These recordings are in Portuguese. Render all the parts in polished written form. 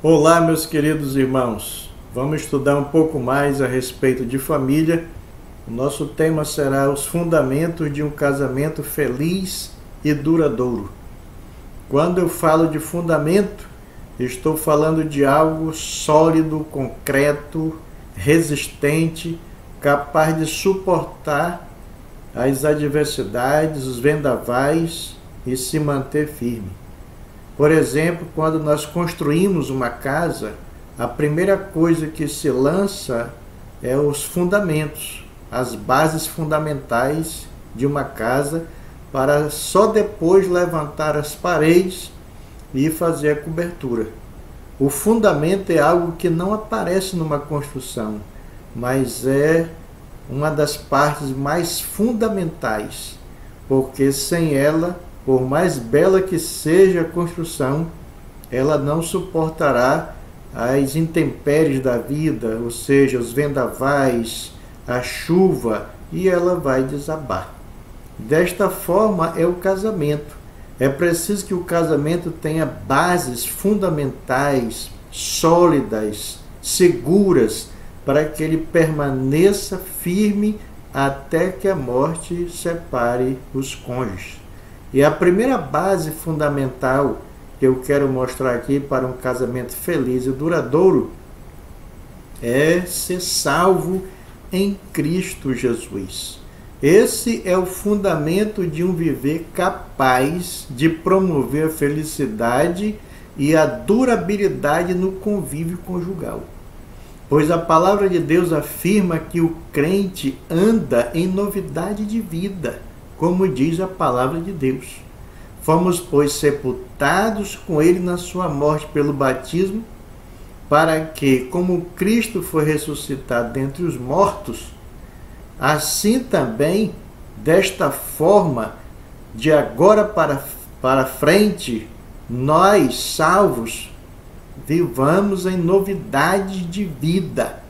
Olá, meus queridos irmãos. Vamos estudar um pouco mais a respeito de família. O nosso tema será os fundamentos de um casamento feliz e duradouro. Quando eu falo de fundamento, estou falando de algo sólido, concreto, resistente, capaz de suportar as adversidades, os vendavais e se manter firme. Por exemplo, quando nós construímos uma casa, a primeira coisa que se lança é os fundamentos, as bases fundamentais de uma casa, para só depois levantar as paredes e fazer a cobertura. O fundamento é algo que não aparece numa construção, mas é uma das partes mais fundamentais, porque sem ela, por mais bela que seja a construção, ela não suportará as intempéries da vida, ou seja, os vendavais, a chuva, e ela vai desabar. Desta forma é o casamento. É preciso que o casamento tenha bases fundamentais, sólidas, seguras, para que ele permaneça firme até que a morte separe os cônjuges. E a primeira base fundamental que eu quero mostrar aqui para um casamento feliz e duradouro é ser salvo em Cristo Jesus. Esse é o fundamento de um viver capaz de promover a felicidade e a durabilidade no convívio conjugal. Pois a palavra de Deus afirma que o crente anda em novidade de vida, como diz a palavra de Deus. Fomos, pois, sepultados com ele na sua morte pelo batismo, para que, como Cristo foi ressuscitado dentre os mortos, assim também, desta forma, de agora para frente, nós, salvos, vivamos em novidade de vida.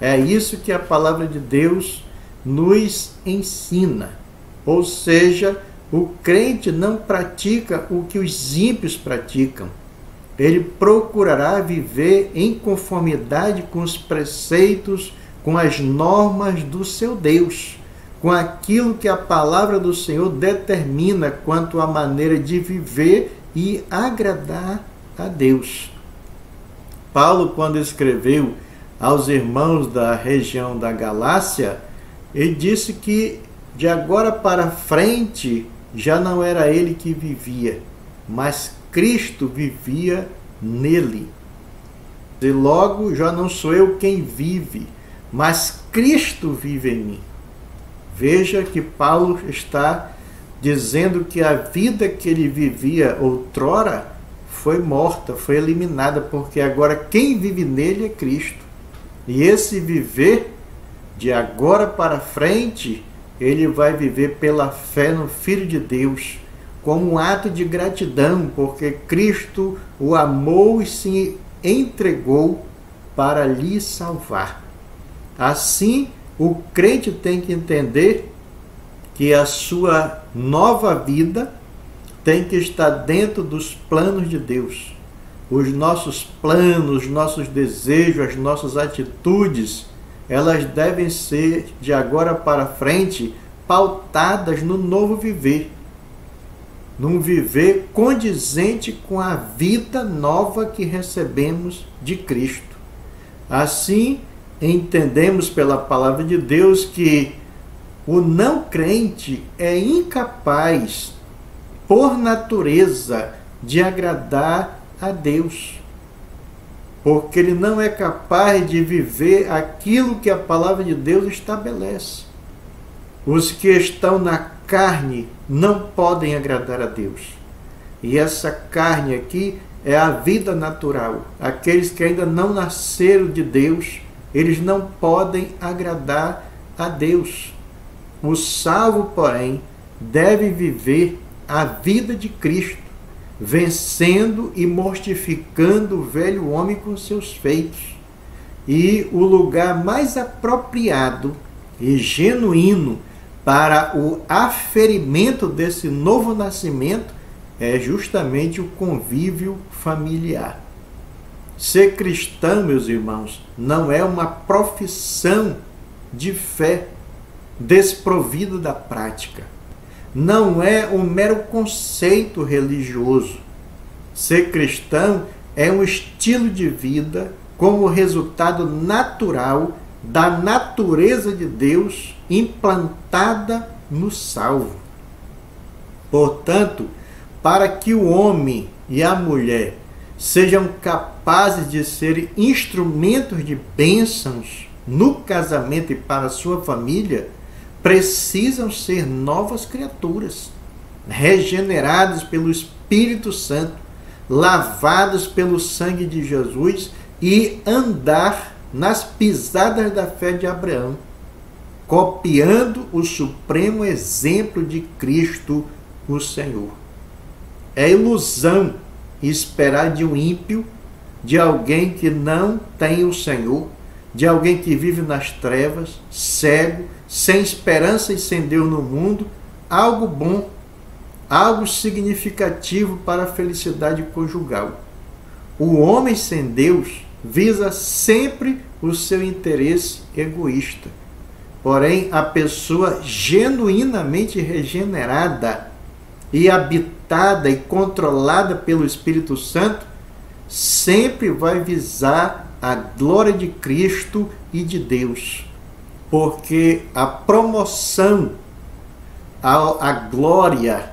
É isso que a palavra de Deus nos ensina. Ou seja, o crente não pratica o que os ímpios praticam. Ele procurará viver em conformidade com os preceitos, com as normas do seu Deus, com aquilo que a palavra do Senhor determina quanto à maneira de viver e agradar a Deus. Paulo, quando escreveu aos irmãos da região da Galácia, ele disse que de agora para frente já não era ele que vivia, mas Cristo vivia nele. E logo já não sou eu quem vive, mas Cristo vive em mim. Veja que Paulo está dizendo que a vida que ele vivia outrora foi morta, foi eliminada, porque agora quem vive nele é Cristo. E esse viver, de agora para frente, ele vai viver pela fé no Filho de Deus, como um ato de gratidão, porque Cristo o amou e se entregou para lhe salvar. Assim, o crente tem que entender que a sua nova vida tem que estar dentro dos planos de Deus. Os nossos planos, os nossos desejos, as nossas atitudes, elas devem ser, de agora para frente, pautadas no novo viver. Num viver condizente com a vida nova que recebemos de Cristo. Assim, entendemos pela palavra de Deus que o não crente é incapaz, por natureza, de agradar a Deus, porque ele não é capaz de viver aquilo que a palavra de Deus estabelece. Os que estão na carne não podem agradar a Deus. E essa carne aqui é a vida natural. Aqueles que ainda não nasceram de Deus, eles não podem agradar a Deus. O salvo, porém, deve viver a vida de Cristo, vencendo e mortificando o velho homem com seus feitos. E o lugar mais apropriado e genuíno para o aferimento desse novo nascimento é justamente o convívio familiar. Ser cristão, meus irmãos, não é uma profissão de fé desprovida da prática. Não é um mero conceito religioso. Ser cristão é um estilo de vida como resultado natural da natureza de Deus implantada no salvo. Portanto, para que o homem e a mulher sejam capazes de serem instrumentos de bênçãos no casamento e para a sua família, precisam ser novas criaturas, regeneradas pelo Espírito Santo, lavados pelo sangue de Jesus e andar nas pisadas da fé de Abraão, copiando o supremo exemplo de Cristo, o Senhor. É ilusão esperar de um ímpio, de alguém que não tem o Senhor, de alguém que vive nas trevas, cego, sem esperança e sem Deus no mundo, algo bom, algo significativo para a felicidade conjugal. O homem sem Deus visa sempre o seu interesse egoísta. Porém, a pessoa genuinamente regenerada e habitada e controlada pelo Espírito Santo sempre vai visar a glória de Cristo e de Deus, porque a promoção à glória,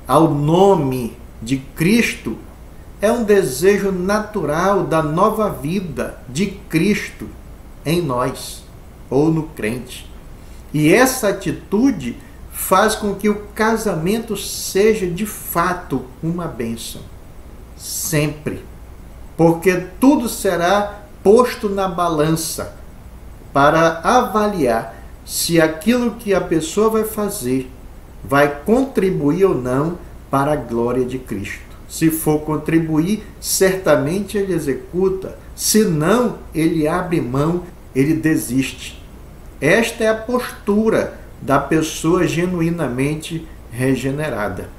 ao nome de Cristo é um desejo natural da nova vida de Cristo em nós, ou no crente. E essa atitude faz com que o casamento seja de fato uma bênção. Sempre. Porque tudo será posto na balança para avaliar se aquilo que a pessoa vai fazer vai contribuir ou não para a glória de Cristo. Se for contribuir, certamente ele executa. Se não, ele abre mão, ele desiste. Esta é a postura da pessoa genuinamente regenerada.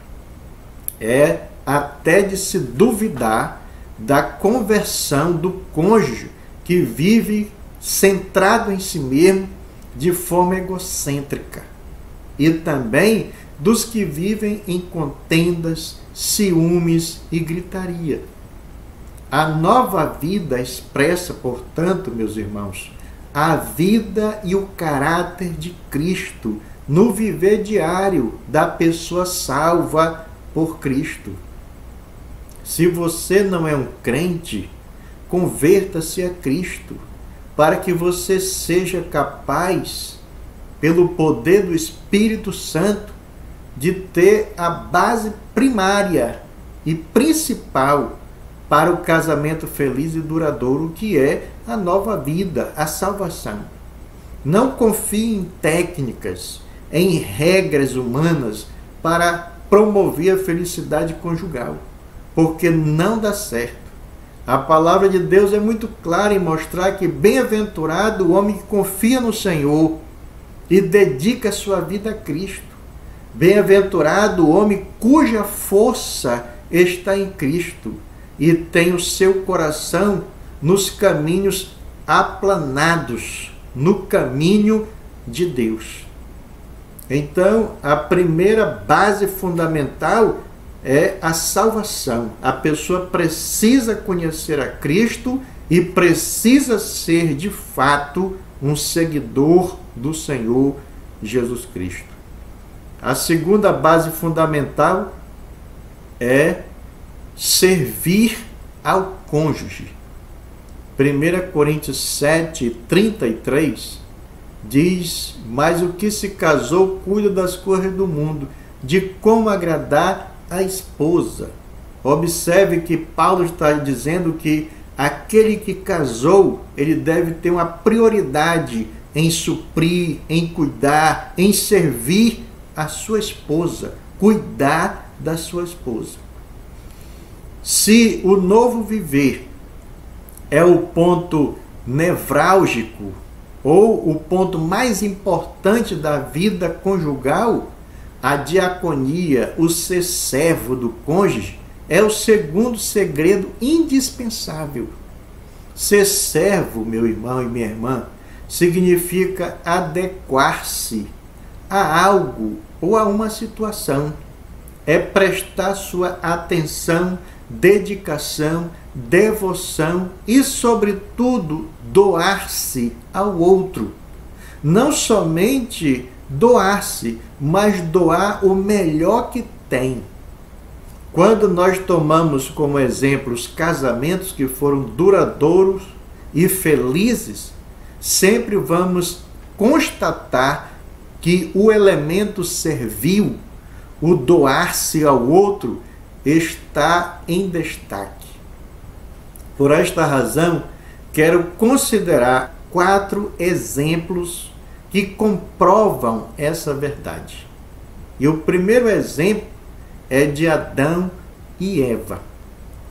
É até de se duvidar da conversão do cônjuge que vive centrado em si mesmo de forma egocêntrica. E também dos que vivem em contendas, ciúmes e gritaria. A nova vida expressa, portanto, meus irmãos, a vida e o caráter de Cristo no viver diário da pessoa salva por Cristo. Se você não é um crente, converta-se a Cristo, para que você seja capaz, pelo poder do Espírito Santo, de ter a base primária e principal para o casamento feliz e duradouro, que é a nova vida, a salvação. Não confie em técnicas, em regras humanas para promover a felicidade conjugal, porque não dá certo. A palavra de Deus é muito clara em mostrar que bem-aventurado o homem que confia no Senhor e dedica a sua vida a Cristo. Bem-aventurado o homem cuja força está em Cristo e tem o seu coração nos caminhos aplanados, no caminho de Deus. Então, a primeira base fundamental é a salvação. A pessoa precisa conhecer a Cristo e precisa ser, de fato, um seguidor do Senhor Jesus Cristo. A segunda base fundamental é servir ao cônjuge. 1 Coríntios 7:33 diz: mas o que se casou cuida das coisas do mundo, de como agradar a esposa. Observe que Paulo está dizendo que aquele que casou, ele deve ter uma prioridade em suprir, em cuidar, em servir a sua esposa, cuidar da sua esposa. Se o novo viver é o ponto nevrálgico ou o ponto mais importante da vida conjugal, a diaconia, o ser servo do cônjuge, é o segundo segredo indispensável Ser servo, meu irmão e minha irmã, significa adequar-se a algo ou a uma situação. É prestar sua atenção, dedicação, devoção e, sobretudo, doar-se ao outro. Não somente doar-se, mas doar o melhor que tem. Quando nós tomamos como exemplo os casamentos que foram duradouros e felizes, sempre vamos constatar que o elemento servil, o doar-se ao outro, está em destaque. Por esta razão, quero considerar 4 exemplos que comprovam essa verdade. E o primeiro exemplo é de Adão e Eva.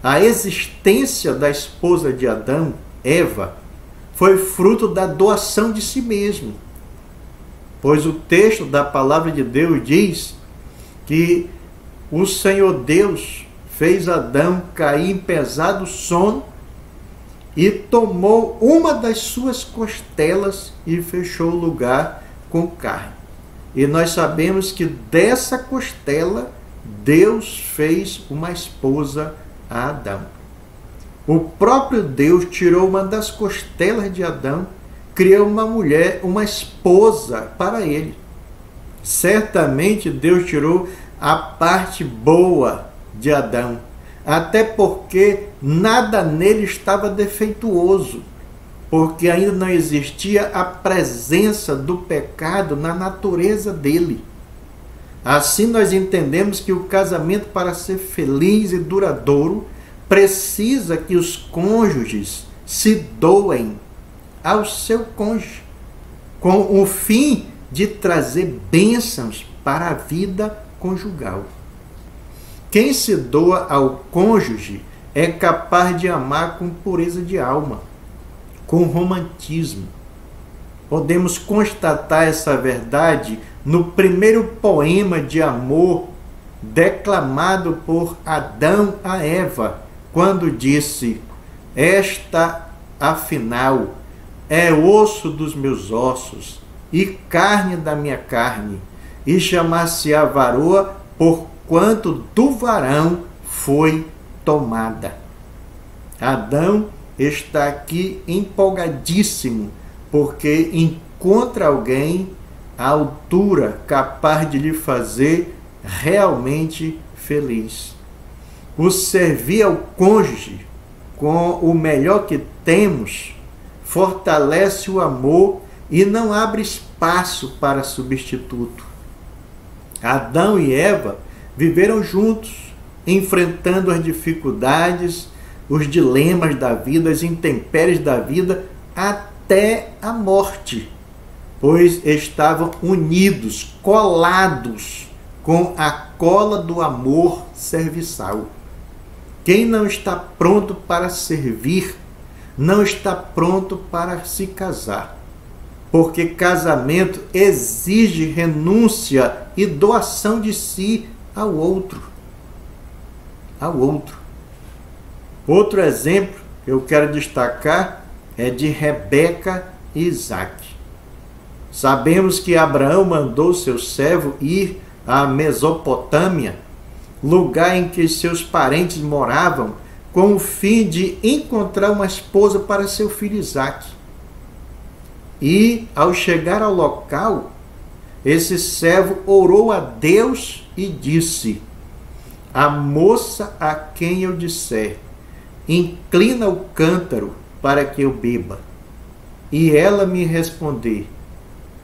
A existência da esposa de Adão, Eva, foi fruto da doação de si mesmo. Pois o texto da palavra de Deus diz que o Senhor Deus fez Adão cair em pesado sono e tomou uma das suas costelas e fechou o lugar com carne. E nós sabemos que dessa costela Deus fez uma esposa a Adão. O próprio Deus tirou uma das costelas de Adão, criou uma mulher, uma esposa para ele. Certamente Deus tirou a parte boa de Adão, até porque nada nele estava defeituoso, porque ainda não existia a presença do pecado na natureza dele. Assim nós entendemos que o casamento, para ser feliz e duradouro, precisa que os cônjuges se doem ao seu cônjuge, com o fim de trazer bênçãos para a vida conjugal. Quem se doa ao cônjuge é capaz de amar com pureza de alma, com romantismo. Podemos constatar essa verdade no primeiro poema de amor declamado por Adão a Eva, quando disse: "Esta, afinal, é osso dos meus ossos e carne da minha carne, e chamar-se-á varoa, porquanto do varão foi tomada." Adão está aqui empolgadíssimo, porque encontra alguém à altura, capaz de lhe fazer realmente feliz. O servir ao cônjuge com o melhor que temos fortalece o amor e não abre espaço para substituto. Adão e Eva viveram juntos, enfrentando as dificuldades, os dilemas da vida, as intempéries da vida, até a morte, pois estavam unidos, colados com a cola do amor serviçal. Quem não está pronto para servir, não está pronto para se casar, porque casamento exige renúncia e doação de si ao outro. Ao outro. Outro exemplo que eu quero destacar é de Rebeca e Isaque. Sabemos que Abraão mandou seu servo ir à Mesopotâmia, lugar em que seus parentes moravam, com o fim de encontrar uma esposa para seu filho Isaque. E, ao chegar ao local, esse servo orou a Deus e disse: "A moça a quem eu disser, inclina o cântaro para que eu beba, e ela me responder,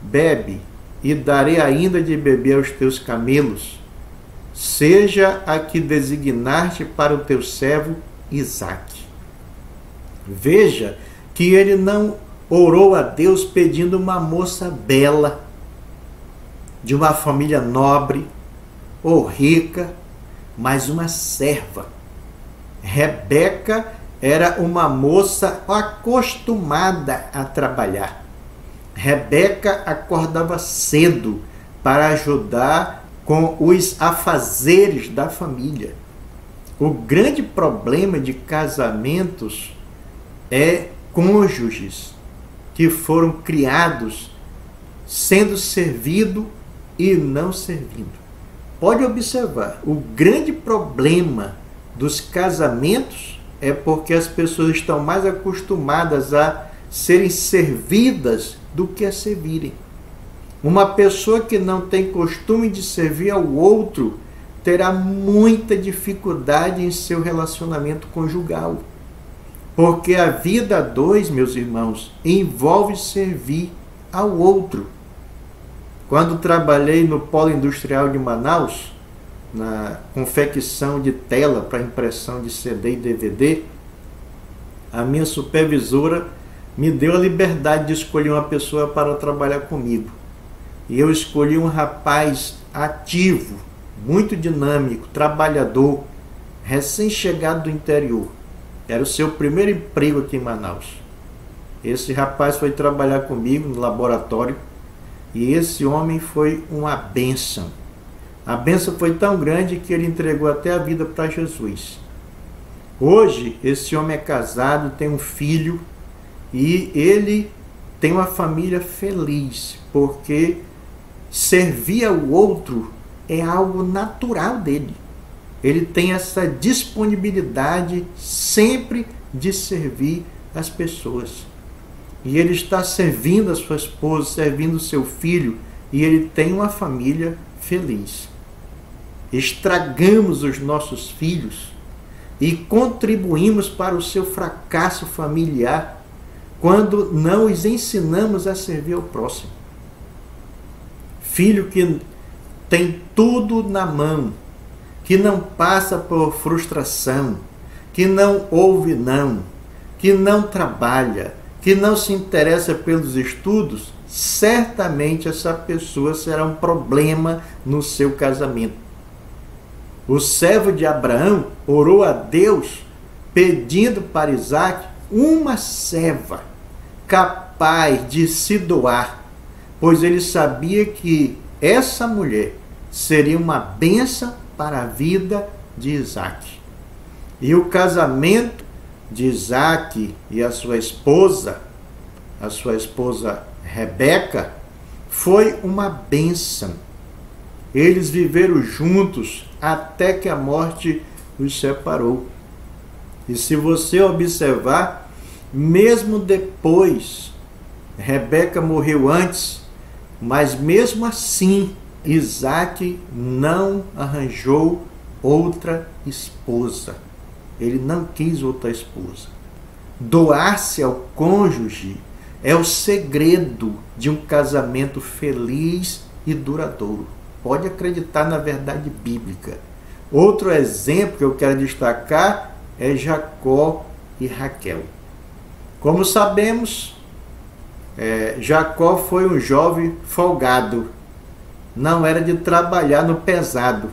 bebe, e darei ainda de beber aos teus camelos, seja a que designaste para o teu servo Isaque." Veja que ele não orou a Deus pedindo uma moça bela, de uma família nobre ou rica, mas uma serva. Rebeca era uma moça acostumada a trabalhar. Rebeca acordava cedo para ajudar com os afazeres da família. O grande problema de casamentos é cônjuges que foram criados sendo servido e não servindo. Pode observar, o grande problema dos casamentos é porque as pessoas estão mais acostumadas a serem servidas do que a servirem. Uma pessoa que não tem costume de servir ao outro terá muita dificuldade em seu relacionamento conjugal. Porque a vida a dois, meus irmãos, envolve servir ao outro. Quando trabalhei no Polo Industrial de Manaus, na confecção de tela para impressão de CD e DVD, a minha supervisora me deu a liberdade de escolher uma pessoa para trabalhar comigo. E eu escolhi um rapaz ativo, muito dinâmico, trabalhador, recém-chegado do interior. Era o seu primeiro emprego aqui em Manaus. Esse rapaz foi trabalhar comigo no laboratório e esse homem foi uma bênção. A bênção foi tão grande que ele entregou até a vida para Jesus. Hoje, esse homem é casado, tem um filho e ele tem uma família feliz, porque servir ao outro é algo natural dele. Ele tem essa disponibilidade sempre de servir as pessoas. E ele está servindo a sua esposa, servindo o seu filho, e ele tem uma família feliz. Estragamos os nossos filhos e contribuímos para o seu fracasso familiar quando não os ensinamos a servir ao próximo. Filho que tem tudo na mão, que não passa por frustração, que não ouve não, que não trabalha, que não se interessa pelos estudos, certamente essa pessoa será um problema no seu casamento. O servo de Abraão orou a Deus pedindo para Isaque uma serva capaz de se doar, pois ele sabia que essa mulher seria uma bênção para a vida de Isaque. E o casamento de Isaque e a sua esposa Rebeca, foi uma bênção. Eles viveram juntos até que a morte os separou. E se você observar, mesmo depois, Rebeca morreu antes, mas mesmo assim, Isaque não arranjou outra esposa. Ele não quis outra esposa. Doar-se ao cônjuge é o segredo de um casamento feliz e duradouro. Pode acreditar na verdade bíblica. Outro exemplo que eu quero destacar é Jacó e Raquel. Como sabemos, Jacó foi um jovem folgado. Não era de trabalhar no pesado.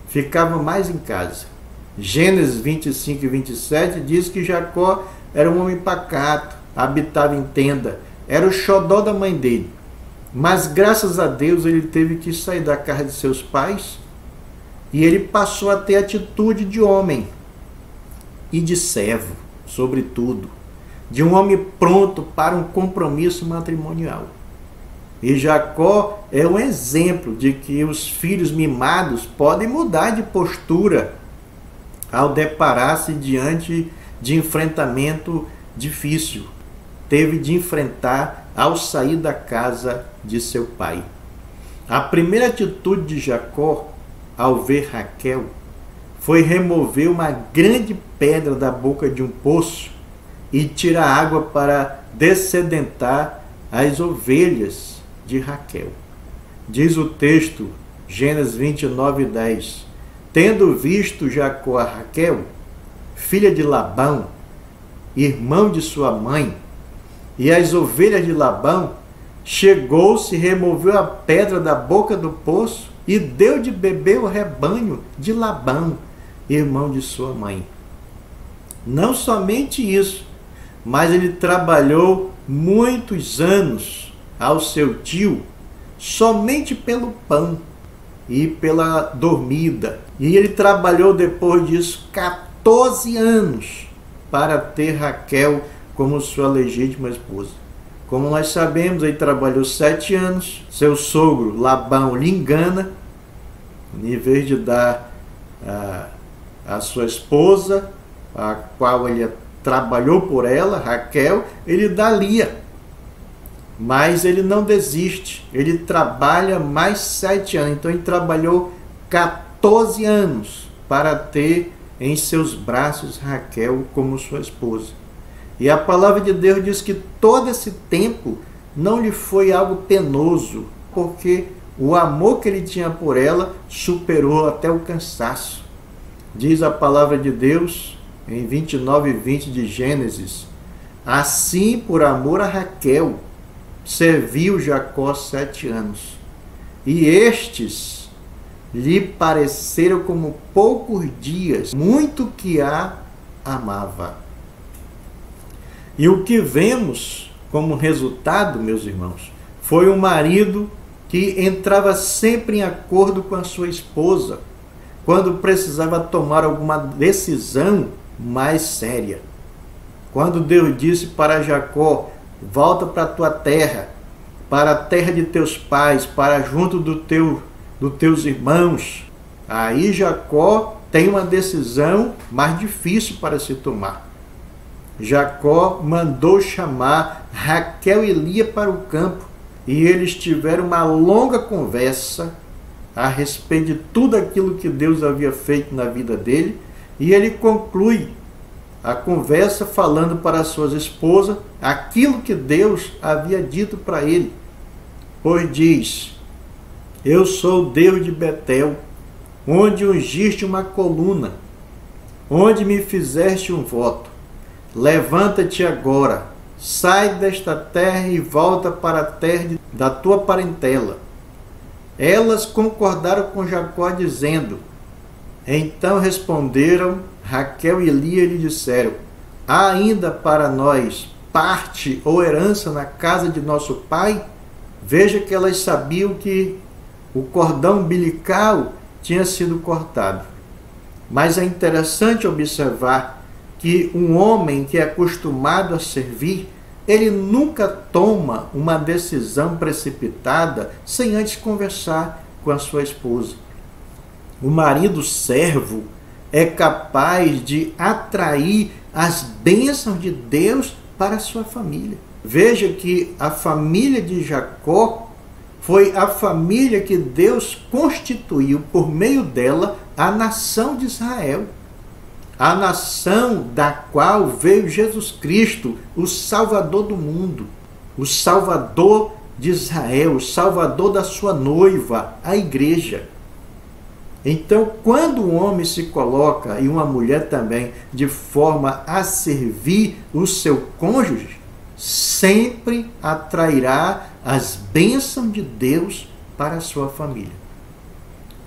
Ficava mais em casa. Gênesis 25 e 27 diz que Jacó era um homem pacato, habitava em tenda, era o xodó da mãe dele. Mas graças a Deus ele teve que sair da casa de seus pais e ele passou a ter atitude de homem e de servo, sobretudo, de um homem pronto para um compromisso matrimonial. E Jacó é um exemplo de que os filhos mimados podem mudar de postura ao deparar-se diante de enfrentamento difícil. Teve de enfrentar ao sair da casa de seu pai. A primeira atitude de Jacó, ao ver Raquel, foi remover uma grande pedra da boca de um poço e tirar água para dessedentar as ovelhas de Raquel. Diz o texto, Gênesis 29, 10. Tendo visto Jacó a Raquel, filha de Labão, irmão de sua mãe, e as ovelhas de Labão, chegou-se, removeu a pedra da boca do poço e deu de beber o rebanho de Labão, irmão de sua mãe. Não somente isso, mas ele trabalhou muitos anos ao seu tio somente pelo pão e pela dormida. E ele trabalhou depois disso 14 anos para ter Raquel como sua legítima esposa. Como nós sabemos, ele trabalhou 7 anos, seu sogro Labão lhe engana, em vez de dar a sua esposa, a qual ele trabalhou por ela, Raquel, ele dá Lia. Mas ele não desiste, ele trabalha mais 7 anos, então ele trabalhou 14 anos para ter em seus braços Raquel como sua esposa. E a palavra de Deus diz que todo esse tempo não lhe foi algo penoso, porque o amor que ele tinha por ela superou até o cansaço. Diz a palavra de Deus em 29 e 20 de Gênesis: assim, por amor a Raquel, serviu Jacó 7 anos, e estes lhe pareceram como poucos dias, muito que a amava. E o que vemos como resultado, meus irmãos, foi um marido que entrava sempre em acordo com a sua esposa, quando precisava tomar alguma decisão mais séria. Quando Deus disse para Jacó: volta para a tua terra, para a terra de teus pais, para junto dos teus irmãos, aí Jacó tem uma decisão mais difícil para se tomar. Jacó mandou chamar Raquel e Lia para o campo, e eles tiveram uma longa conversa a respeito de tudo aquilo que Deus havia feito na vida dele, e ele conclui a conversa falando para suas esposas aquilo que Deus havia dito para ele. Pois diz: eu sou o Deus de Betel, onde ungiste uma coluna, onde me fizeste um voto. Levanta-te agora, sai desta terra e volta para a terra da tua parentela. Elas concordaram com Jacó, dizendo: então responderam Raquel e Lia e lhe disseram: há ainda para nós parte ou herança na casa de nosso pai? Veja que elas sabiam que o cordão umbilical tinha sido cortado. Mas é interessante observar que um homem que é acostumado a servir, ele nunca toma uma decisão precipitada sem antes conversar com a sua esposa. O marido servo é capaz de atrair as bênçãos de Deus para a sua família. Veja que a família de Jacó foi a família que Deus constituiu por meio dela a nação de Israel. A nação da qual veio Jesus Cristo, o Salvador do mundo, o Salvador de Israel, o Salvador da sua noiva, a igreja. Então, quando um homem se coloca, e uma mulher também, de forma a servir o seu cônjuge, sempre atrairá as bênçãos de Deus para a sua família.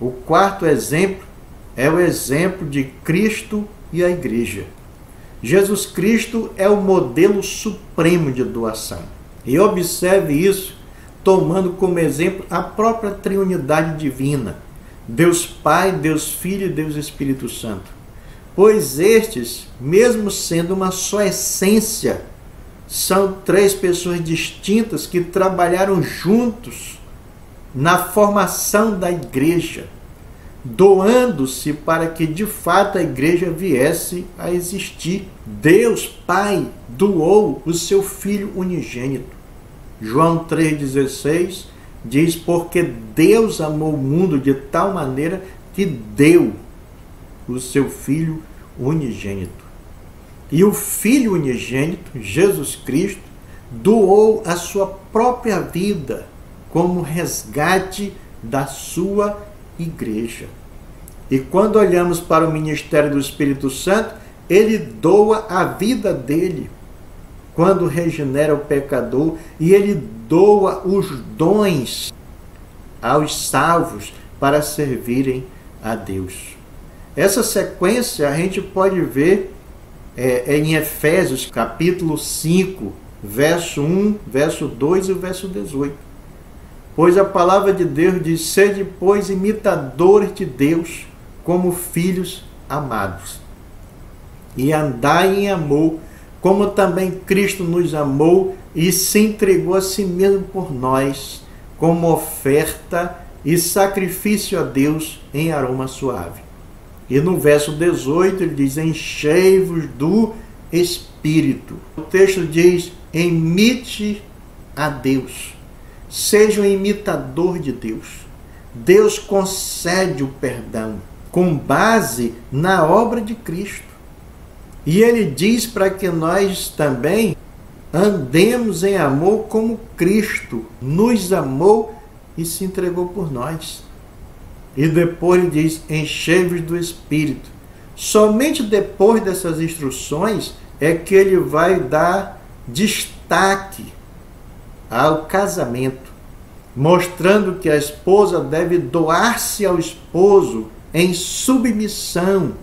O quarto exemplo é o exemplo de Cristo e a igreja. Jesus Cristo é o modelo supremo de doação. E observe isso tomando como exemplo a própria Trindade divina: Deus Pai, Deus Filho e Deus Espírito Santo. Pois estes, mesmo sendo uma só essência, são 3 pessoas distintas que trabalharam juntos na formação da igreja, doando-se para que de fato a igreja viesse a existir. Deus Pai doou o seu Filho unigênito. João 3,16 diz: porque Deus amou o mundo de tal maneira que deu o seu Filho unigênito. E o Filho unigênito, Jesus Cristo, doou a sua própria vida como resgate da sua igreja. E quando olhamos para o ministério do Espírito Santo, ele doa a vida dele quando regenera o pecador, e ele doa os dons aos salvos para servirem a Deus. Essa sequência a gente pode ver em Efésios capítulo 5, verso 1, verso 2 e o verso 18. Pois a palavra de Deus diz: sede, pois, imitadores de Deus, como filhos amados, e andai em amor, como também Cristo nos amou e se entregou a si mesmo por nós, como oferta e sacrifício a Deus em aroma suave. E no verso 18 ele diz: enchei-vos do Espírito. O texto diz: imite a Deus, seja um imitador de Deus. Deus concede o perdão com base na obra de Cristo. E ele diz para que nós também andemos em amor como Cristo nos amou e se entregou por nós. E depois ele diz: enchei-vos do Espírito. Somente depois dessas instruções é que ele vai dar destaque ao casamento, mostrando que a esposa deve doar-se ao esposo em submissão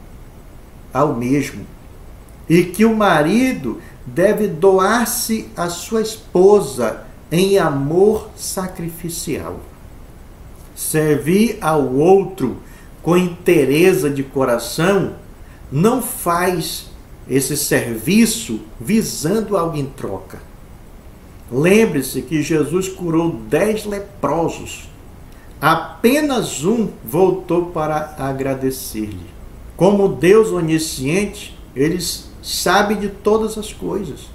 ao mesmo, e que o marido deve doar-se à sua esposa em amor sacrificial. Servir ao outro com inteireza de coração não faz esse serviço visando algo em troca. Lembre-se que Jesus curou 10 leprosos. Apenas um voltou para agradecer-lhe. Como Deus onisciente, ele sabe de todas as coisas.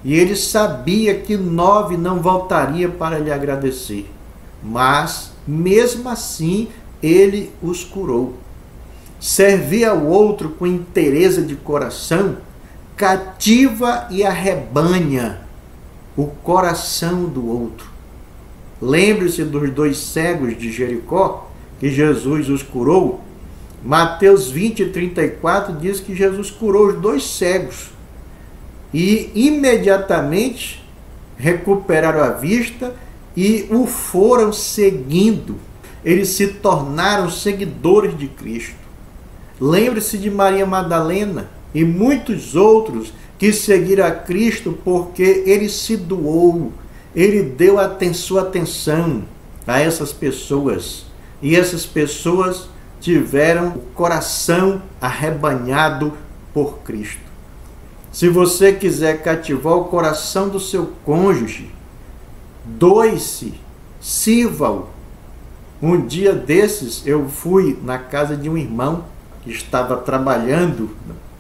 E ele sabia que 9 não voltaria para lhe agradecer. Mas, mesmo assim, ele os curou. Servir ao outro com inteireza de coração cativa e arrebanha o coração do outro. Lembre-se dos 2 cegos de Jericó, que Jesus os curou. Mateus 20 e 34 diz que Jesus curou os 2 cegos. E imediatamente recuperaram a vista e o foram seguindo. Eles se tornaram seguidores de Cristo. Lembre-se de Maria Madalena e muitos outros que seguiram a Cristo porque ele se doou, ele deu sua atenção a essas pessoas. E essas pessoas tiveram o coração arrebanhado por Cristo. Se você quiser cativar o coração do seu cônjuge, doe-se, sirva-o. Um dia desses eu fui na casa de um irmão que estava trabalhando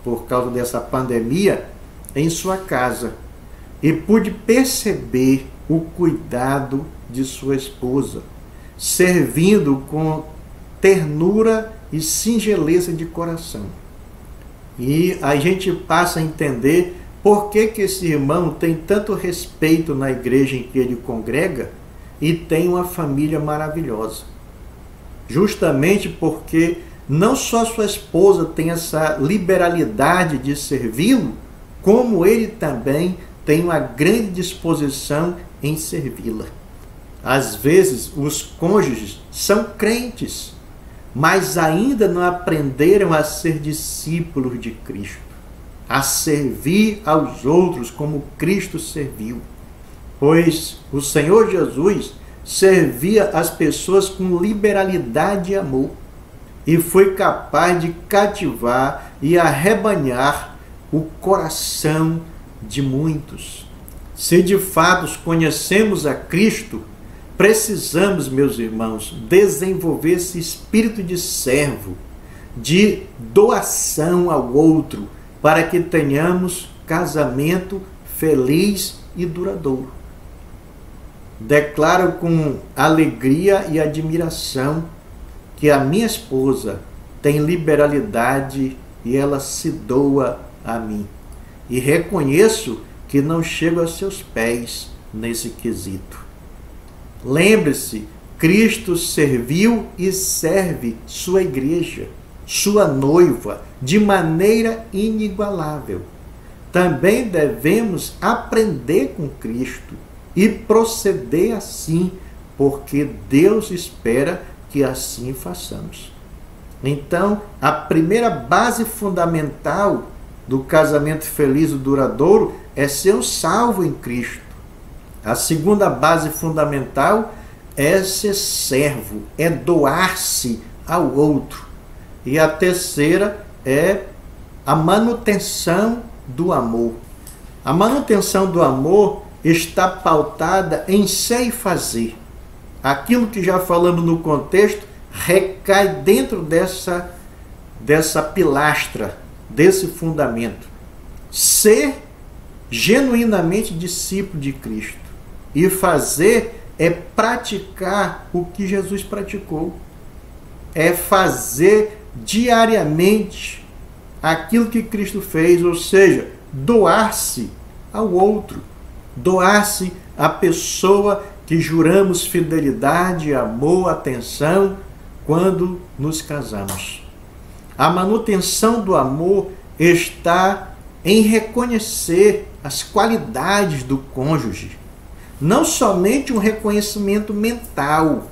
por causa dessa pandemia em sua casa e pude perceber o cuidado de sua esposa, servindo com ternura e singeleza de coração. E a gente passa a entender por que esse irmão tem tanto respeito na igreja em que ele congrega e tem uma família maravilhosa. Justamente porque não só sua esposa tem essa liberalidade de servi-lo, como ele também tem uma grande disposição em servi-la. Às vezes, os cônjuges são crentes, mas ainda não aprenderam a ser discípulos de Cristo, a servir aos outros como Cristo serviu. Pois o Senhor Jesus servia as pessoas com liberalidade e amor, e foi capaz de cativar e arrebanhar o coração de muitos. Se de fato conhecemos a Cristo, precisamos, meus irmãos, desenvolver esse espírito de servo, de doação ao outro, para que tenhamos casamento feliz e duradouro. Declaro com alegria e admiração que a minha esposa tem liberalidade e ela se doa a mim. E reconheço que não chego a seus pés nesse quesito. Lembre-se, Cristo serviu e serve sua igreja, sua noiva, de maneira inigualável. Também devemos aprender com Cristo e proceder assim, porque Deus espera que assim façamos. Então, a primeira base fundamental do casamento feliz e duradouro é ser um salvo em Cristo. A segunda base fundamental é ser servo, é doar-se ao outro. E a terceira é a manutenção do amor. A manutenção do amor está pautada em ser e fazer. Aquilo que já falamos no contexto recai dentro dessa pilastra, desse fundamento. Ser genuinamente discípulo de Cristo. E fazer é praticar o que Jesus praticou. É fazer diariamente aquilo que Cristo fez, ou seja, doar-se ao outro, doar-se à pessoa que juramos fidelidade, amor, atenção quando nos casamos. A manutenção do amor está em reconhecer as qualidades do cônjuge, não somente um reconhecimento mental,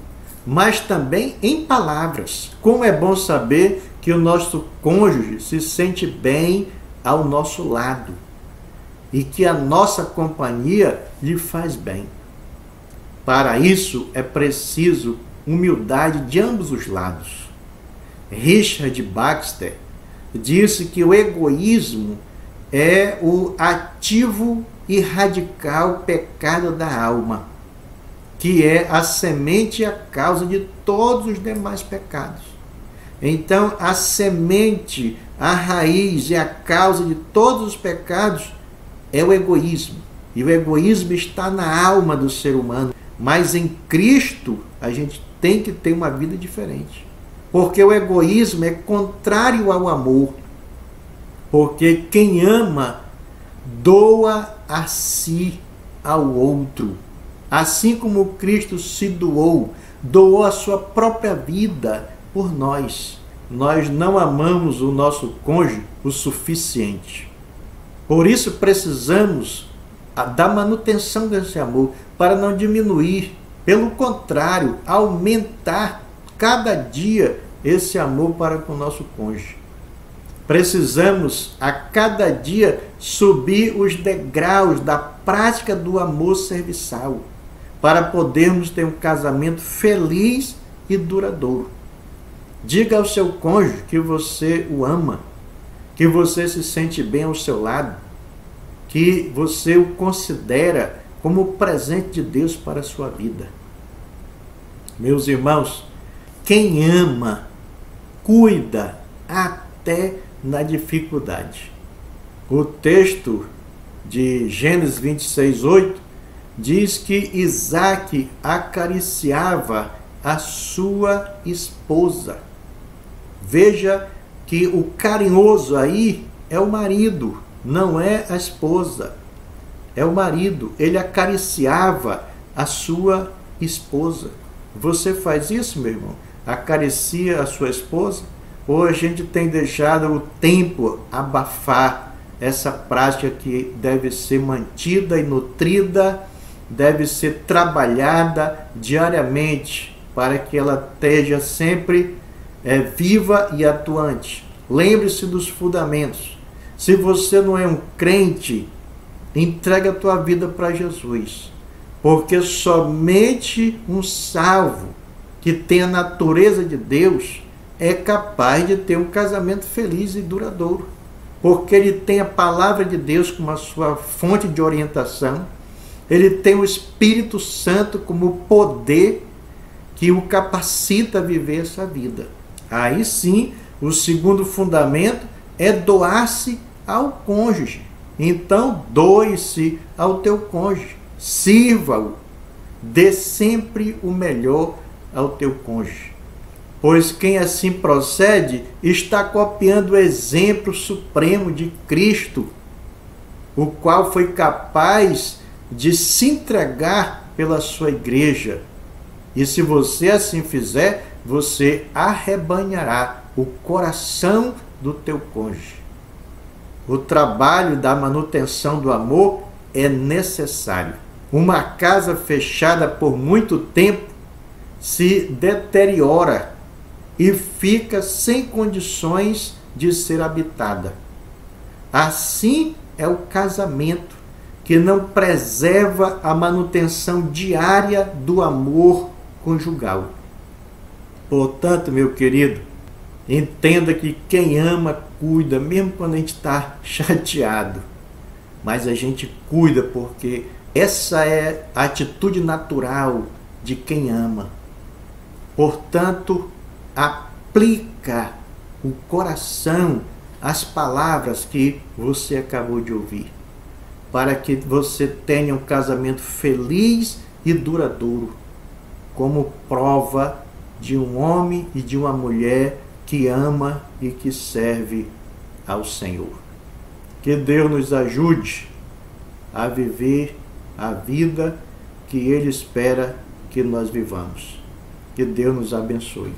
mas também em palavras. Como é bom saber que o nosso cônjuge se sente bem ao nosso lado e que a nossa companhia lhe faz bem. Para isso é preciso humildade de ambos os lados. Richard Baxter disse que o egoísmo é o ativo e radical pecado da alma, que é a semente e a causa de todos os demais pecados. Então, a semente, a raiz e a causa de todos os pecados é o egoísmo. E o egoísmo está na alma do ser humano. Mas em Cristo, a gente tem que ter uma vida diferente. Porque o egoísmo é contrário ao amor. Porque quem ama, doa a si ao outro. Assim como Cristo se doou, doou a sua própria vida por nós. Nós não amamos o nosso cônjuge o suficiente. Por isso precisamos da manutenção desse amor, para não diminuir. Pelo contrário, aumentar cada dia esse amor para com o nosso cônjuge. Precisamos a cada dia subir os degraus da prática do amor serviçal, para podermos ter um casamento feliz e duradouro. Diga ao seu cônjuge que você o ama, que você se sente bem ao seu lado, que você o considera como presente de Deus para a sua vida. Meus irmãos, quem ama, cuida até na dificuldade. O texto de Gênesis 26:8 diz que Isaac acariciava a sua esposa. Veja que o carinhoso aí é o marido, não é a esposa. É o marido. Ele acariciava a sua esposa. Você faz isso, meu irmão? Acaricia a sua esposa? Ou a gente tem deixado o tempo abafar essa prática que deve ser mantida e nutrida, deve ser trabalhada diariamente para que ela esteja sempre viva e atuante. Lembre-se dos fundamentos. Se você não é um crente, entrega a tua vida para Jesus, porque somente um salvo que tem a natureza de Deus é capaz de ter um casamento feliz e duradouro, porque ele tem a palavra de Deus como a sua fonte de orientação, ele tem o Espírito Santo como poder que o capacita a viver essa vida. Aí sim, o segundo fundamento é doar-se ao cônjuge. Então, doe-se ao teu cônjuge, sirva-o, dê sempre o melhor ao teu cônjuge. Pois quem assim procede está copiando o exemplo supremo de Cristo, o qual foi capaz de se entregar pela sua igreja. E se você assim fizer, você arrebanhará o coração do teu cônjuge. O trabalho da manutenção do amor é necessário. Uma casa fechada por muito tempo se deteriora e fica sem condições de ser habitada. Assim é o casamento, que não preserva a manutenção diária do amor conjugal. Portanto, meu querido, entenda que quem ama, cuida, mesmo quando a gente está chateado. mas a gente cuida porque essa é a atitude natural de quem ama. Portanto, aplica o coração às palavras que você acabou de ouvir, para que você tenha um casamento feliz e duradouro, como prova de um homem e de uma mulher que ama e que serve ao Senhor. Que Deus nos ajude a viver a vida que Ele espera que nós vivamos. Que Deus nos abençoe.